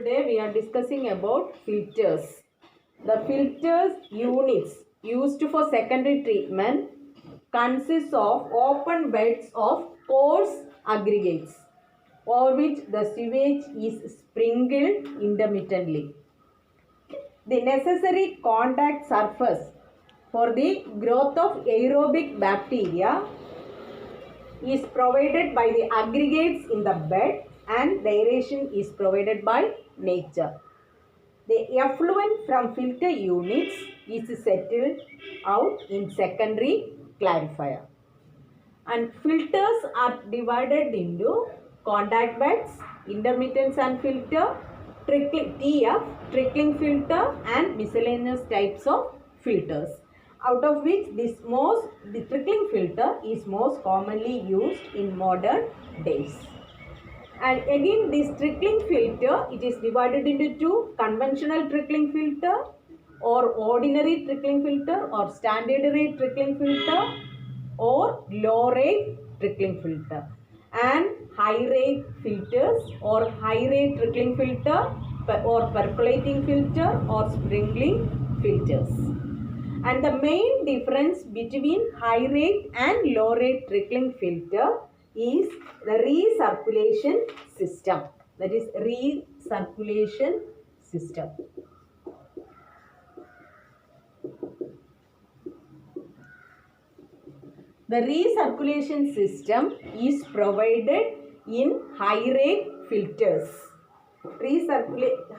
Today we are discussing about filters. The filters units used for secondary treatment consists of open beds of coarse aggregates over which the sewage is sprinkled intermittently. The necessary contact surface for the growth of aerobic bacteria is provided by the aggregates in the bed and the aeration is provided by nature. The effluent from filter units is settled out in secondary clarifier. And filters are divided into contact beds, intermittent sand filter, TF, trickling filter and miscellaneous types of filters. Out of which the trickling filter is most commonly used in modern days. And again this trickling filter, it is divided into two: conventional trickling filter or ordinary trickling filter or standard rate trickling filter or low rate trickling filter, and high rate filters or high rate trickling filter or percolating filter or sprinkling filters. And the main difference between high rate and low rate trickling filter is the recirculation system. That is recirculation system. The recirculation system is provided in high rate filters.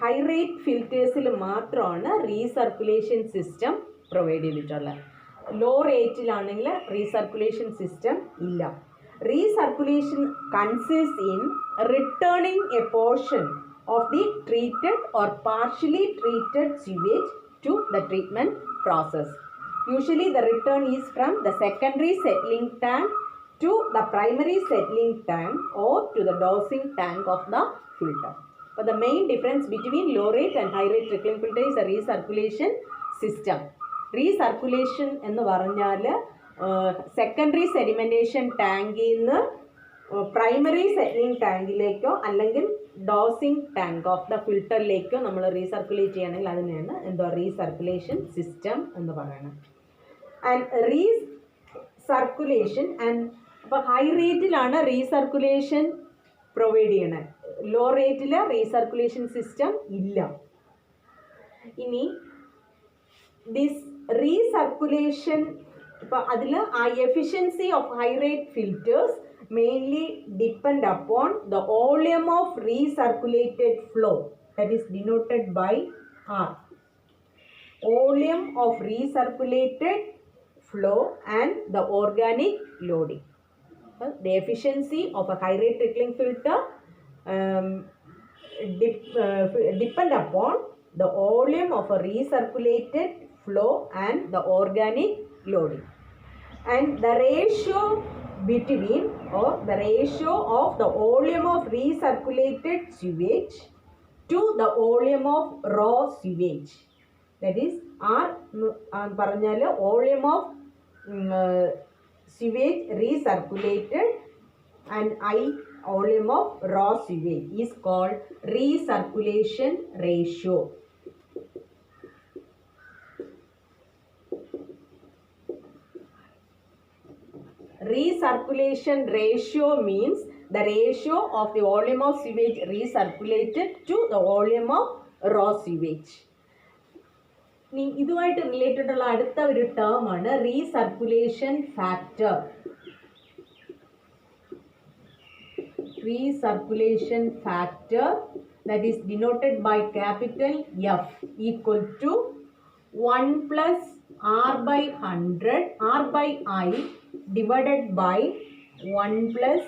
High rate filters il maatrana recirculation system provide cheyidittulla. Low rate ilanengil recirculation system illa. Recirculation consists in returning a portion of the treated or partially treated sewage to the treatment process. Usually the return is from the secondary settling tank to the primary settling tank or to the dosing tank of the filter. But the main difference between low rate and high rate trickling filter is the recirculation system. Recirculation ennu paranjal secondary sedimentation tank innu primary settling tank ilekko allengil dosing tank of the filter lekko nammal recirculate cheyanengil adineyana endha recirculation system ennu parayana. And recirculation and high rate ilana recirculation provide cheyana, low rate il recirculation system illa. Ini this recirculation efficiency of high rate filters mainly depend upon the volume of recirculated flow, that is denoted by R. Volume of recirculated flow and the organic loading. The efficiency of a high rate trickling filter depend upon the volume of a recirculated flow and the organic loading. And the ratio between or the ratio of the volume of recirculated sewage to the volume of raw sewage, that is R paranjal volume of sewage recirculated and I volume of raw sewage is called recirculation ratio. Recirculation ratio means the ratio of the volume of sewage recirculated to the volume of raw sewage. ഇതുമായിട്ട് related ഉള്ള അടുത്ത ഒരു term ആണ് recirculation factor. Recirculation factor, that is denoted by capital F, equal to 1 plus R by 100 R by I divided by 1 plus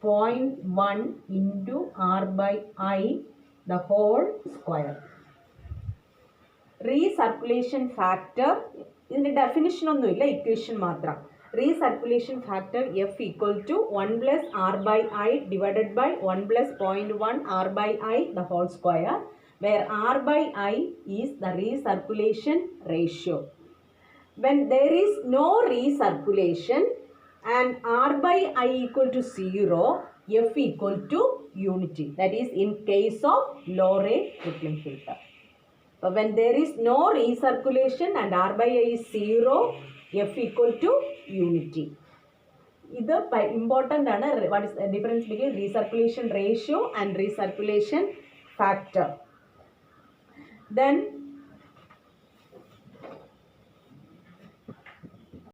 0.1 into R by I the whole square. Recirculation factor ഇതിന്റെ definition ഒന്നുമില്ല, equation മാത്രം. Recirculation factor F equal to 1 plus R by I divided by 1 plus 0.1 R by I the whole square, where R by I is the recirculation ratio. When there is no recirculation and R by I equal to 0, F equal to unity. That is in case of low rate trickling filter. When there is no recirculation and R by I is 0, F equal to unity. This is important. What is the difference between recirculation ratio and recirculation factor? Then